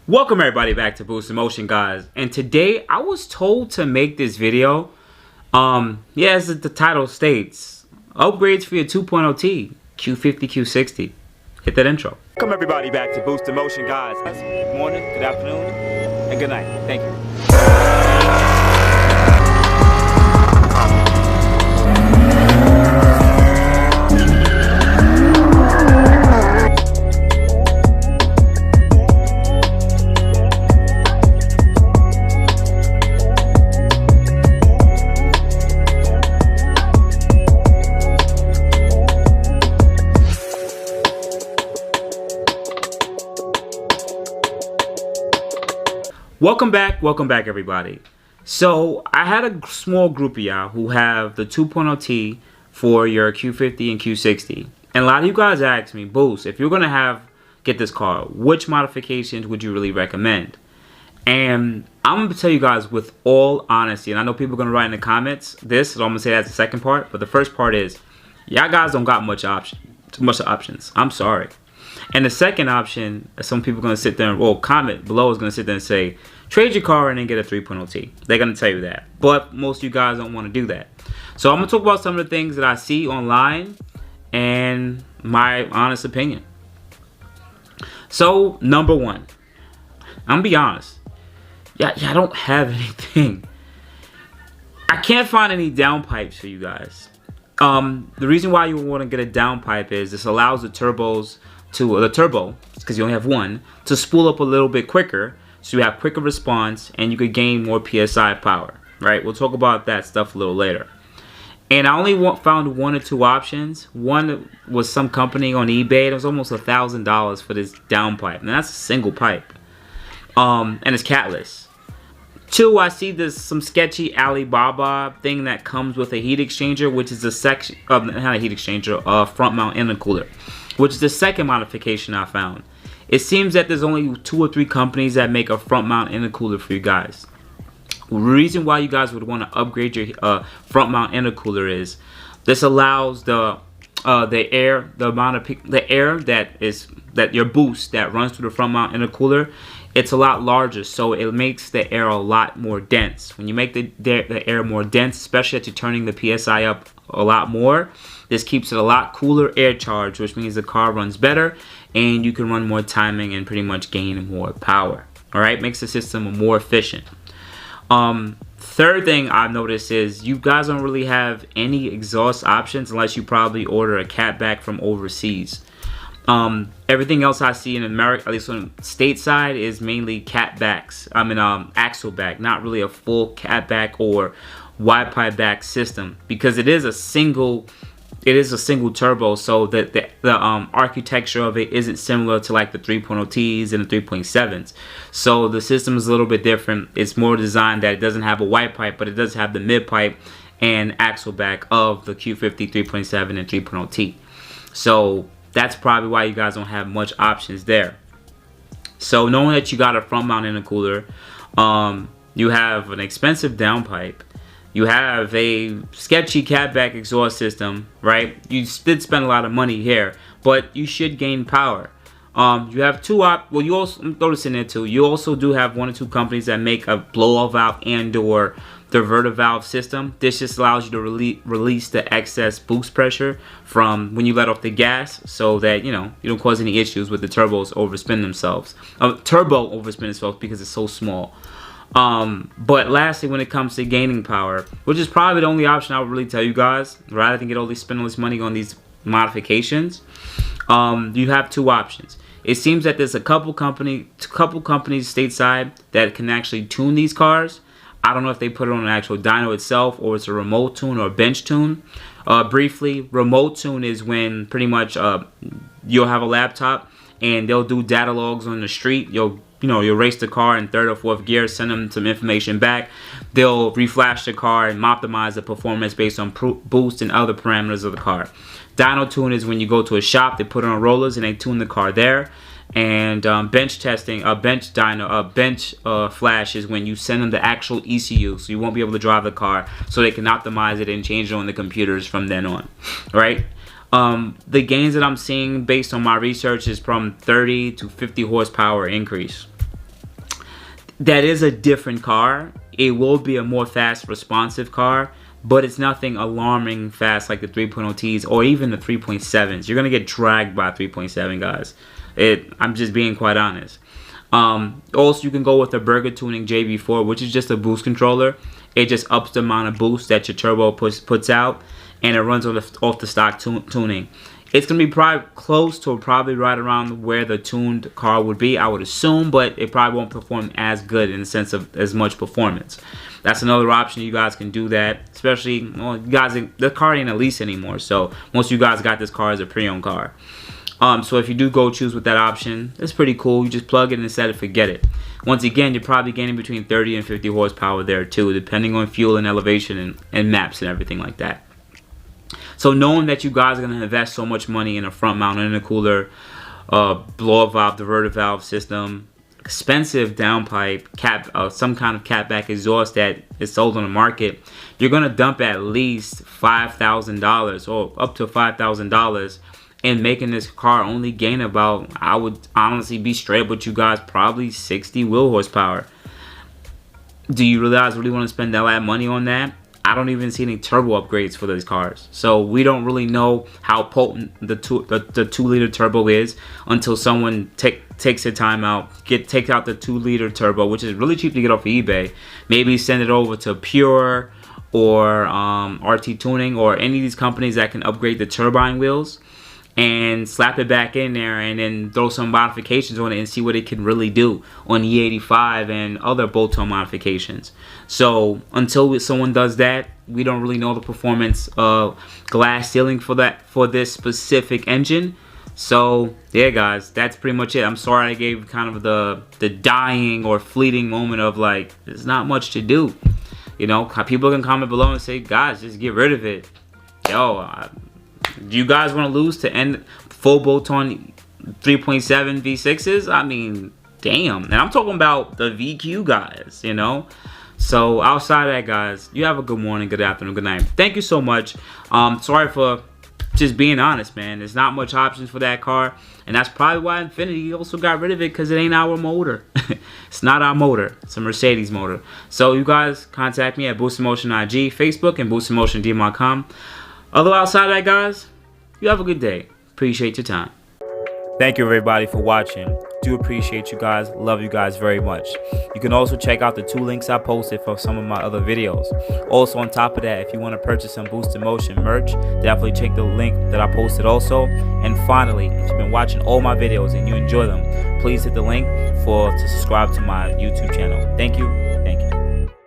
Welcome everybody back to boostinmotion, guys. And today I was told to make this video. As the title states, upgrades for your 2.0T Q50 Q60. Hit that intro. Welcome everybody back to boostinmotion, guys. Good morning, good afternoon, and good night. Thank you. Welcome back everybody. So I had a small group of y'all who have the 2.0T for your Q50 and Q60. And a lot of you guys asked me, Boost, if you're gonna get this car, which modifications would you really recommend? And I'm gonna tell you guys with all honesty, and I know people are gonna write in the comments this, so I'm gonna say that's the second part, but the first part is, y'all guys don't got much options. I'm sorry. And the second option, some people are going to sit there and, well, comment below is going to sit there and say, trade your car and then get a 3.0T. They're going to tell you that. But most of you guys don't want to do that. So I'm going to talk about some of the things that I see online and my honest opinion. So, number one, I'm going to be honest. Yeah, I don't have anything. I can't find any downpipes for you guys. The reason why you want to get a downpipe is this allows the turbo, because you only have one, to spool up a little bit quicker, so you have quicker response and you could gain more PSI power, right? We'll talk about that stuff a little later. And I only found one or two options. One was some company on eBay. It was almost $1,000 for this downpipe, and that's a single pipe, and it's catless. Two, I see this some sketchy Alibaba thing that comes with a heat exchanger, which is a section of not a heat exchanger, front mount intercooler, which is the second modification I found. It seems that there's only 2 or 3 companies that make a front mount intercooler for you guys. The reason why you guys would want to upgrade your front mount intercooler is this allows the air that your boost that runs through the front mount intercooler, it's a lot larger, so it makes the air a lot more dense. When you make the air more dense, especially that you're turning the PSI up a lot more, this keeps it a lot cooler air charge, which means the car runs better and you can run more timing and pretty much gain more power. Alright, makes the system more efficient. Third thing I've noticed is you guys don't really have any exhaust options unless you probably order a CATBACK from overseas. Everything else I see in America, at least on stateside, is mainly CATBACKs. I mean, AXLEBACK, not really a full CATBACK or YPIPE system, because it is a single turbo, so the architecture of it isn't similar to like the 3.0Ts and the 3.7s. So the system is a little bit different. It's more designed that it doesn't have a YPIPE, but it does have the mid-pipe and AXLEBACK of the Q50 3.7 and 3.0T. So that's probably why you guys don't have much options there. So knowing that you got a front mount intercooler, you have an expensive downpipe, you have a sketchy CATBACK exhaust system, right? You did spend a lot of money here, but you should gain power. You have you also notice in there too, you also do have 1 or 2 companies that make a blow-off valve and or diverter valve system. This just allows you to release the excess boost pressure from when you let off the gas, so that you don't cause any issues with the turbos overspin themselves. Because it's so small. But lastly, when it comes to gaining power, which is probably the only option I would really tell you guys, rather than spend all this money on these modifications, you have 2 options. It seems that there's a couple companies stateside that can actually tune these cars. I don't know if they put it on an actual dyno itself or it's a remote tune or a bench tune. Briefly, remote tune is when pretty much you'll have a laptop and they'll do data logs on the street. You'll race the car in 3rd or 4th gear, send them some information back. They'll reflash the car and optimize the performance based on boost and other parameters of the car. Dyno Tune is when you go to a shop, they put it on rollers and they tune the car there. And bench testing, bench flash is when you send them the actual ECU, so you won't be able to drive the car, so they can optimize it and change it on the computers from then on, right? The gains that I'm seeing based on my research is from 30 to 50 horsepower increase. that is a different car. It will be a more fast responsive car, but it's nothing alarming fast like the 3.0Ts or even the 3.7s. You're gonna get dragged by 3.7, guys. I'm just being quite honest. Also, you can go with the Burger Tuning JB4, which is just a boost controller. It just ups the amount of boost that your turbo puts out, and it runs off the stock tuning. It's going to be probably close to probably right around where the tuned car would be, I would assume, but it probably won't perform as good in the sense of as much performance. That's another option. You guys can do that, especially, well, you guys, the car ain't a lease anymore, so most of you guys got this car as a pre-owned car. So if you do go choose with that option, it's pretty cool. You just plug it and set it, forget it. Once again, you're probably gaining between 30 and 50 horsepower there too, depending on fuel and elevation and maps and everything like that. So knowing that you guys are going to invest so much money in a front mount intercooler, blow-up valve, diverter valve system, expensive downpipe, some kind of CATBACK exhaust that is sold on the market, you're going to dump at least $5,000 or up to $5,000 in making this car only gain about, I would honestly be straight with you guys, probably 60 wheel horsepower. Do you guys really want to spend that money on that? I don't even see any turbo upgrades for these cars, so we don't really know how potent the 2-liter turbo is until someone takes their time out, takes out the 2-liter turbo, which is really cheap to get off of eBay. Maybe send it over to Pure or RT Tuning or any of these companies that can upgrade the turbine wheels and slap it back in there and then throw some modifications on it and see what it can really do on E85 and other bolt-on modifications. So until someone does that, we don't really know the performance of glass ceiling for this specific engine. So yeah, guys, that's pretty much it. I'm sorry I gave kind of the dying or fleeting moment of like, there's not much to do. You know, people can comment below and say, guys, just get rid of it. Yo, do you guys want to lose to end full bolt-on 3.7 V6s? I mean, damn. And I'm talking about the VQ guys, you know? So outside of that, guys, you have a good morning, good afternoon, good night. Thank you so much. Sorry for just being honest, man. There's not much options for that car. And that's probably why Infiniti also got rid of it, because it ain't our motor. It's not our motor. It's a Mercedes motor. So you guys contact me at boostinmotion IG, Facebook, and boostinmotiondm.com. Although outside of that, guys, you have a good day. Appreciate your time. Thank you, everybody, for watching. Do appreciate you guys. Love you guys very much. You can also check out the 2 links I posted for some of my other videos. Also, on top of that, if you want to purchase some Boost in Motion merch, definitely check the link that I posted also. And finally, if you've been watching all my videos and you enjoy them, please hit the link to subscribe to my YouTube channel. Thank you.